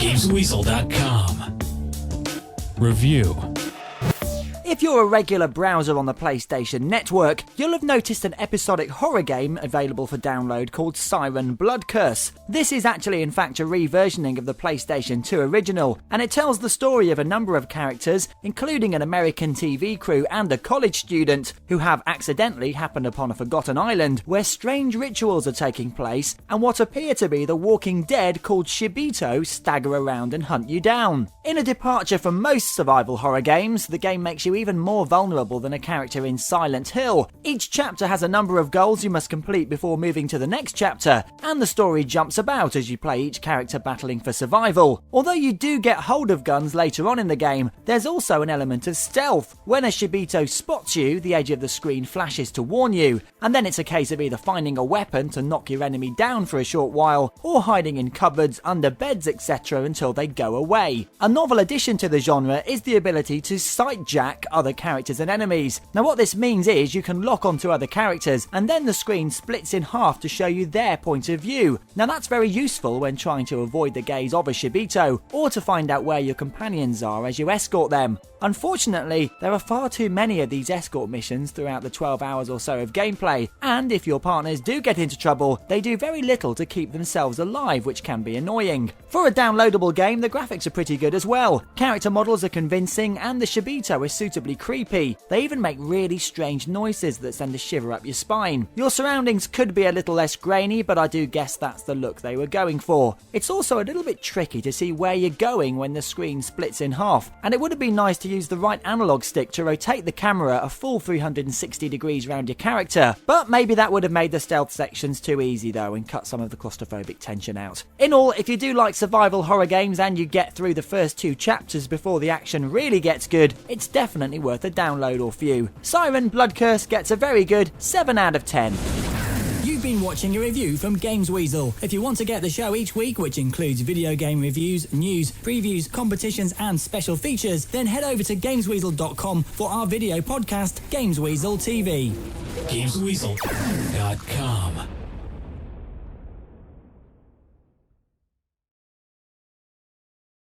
GamesWeasel.com. Review. If you're a regular browser on the PlayStation Network, you'll have noticed an episodic horror game available for download called Siren Blood Curse. This is actually in fact a reversioning of the PlayStation 2 original, and it tells the story of a number of characters, including an American TV crew and a college student, who have accidentally happened upon a forgotten island where strange rituals are taking place, and what appear to be the walking dead called Shibito stagger around and hunt you down. In a departure from most survival horror games, the game makes you even more vulnerable than a character in Silent Hill. Each chapter has a number of goals you must complete before moving to the next chapter, and the story jumps about as you play each character battling for survival. Although you do get hold of guns later on in the game, there's also an element of stealth. When a Shibito spots you, the edge of the screen flashes to warn you, and then it's a case of either finding a weapon to knock your enemy down for a short while, or hiding in cupboards, under beds, etc. until they go away. A novel addition to the genre is the ability to sightjack other characters and enemies. Now what this means is you can lock onto other characters and then the screen splits in half to show you their point of view. Now that's very useful when trying to avoid the gaze of a Shibito or to find out where your companions are as you escort them. Unfortunately, there are far too many of these escort missions throughout the 12 hours or so of gameplay, and if your partners do get into trouble, they do very little to keep themselves alive, which can be annoying. For a downloadable game, the graphics are pretty good as well. Character models are convincing and the Shibito is suitably creepy. They even make really strange noises that send a shiver up your spine. Your surroundings could be a little less grainy, but I do guess that's the look they were going for. It's also a little bit tricky to see where you're going when the screen splits in half, and it would have been nice to use the right analog stick to rotate the camera a full 360 degrees around your character, but maybe that would have made the stealth sections too easy though and cut some of the claustrophobic tension out. In all, if you do like survival horror games and you get through the first 2 chapters before the action really gets good, it's definitely worth a download or view. Siren Blood Curse gets a very good 7 out of 10. You've been watching a review from Games Weasel. If you want to get the show each week, which includes video game reviews, news, previews, competitions and special features, then head over to GamesWeasel.com for our video podcast, Games Weasel TV. GamesWeasel.com.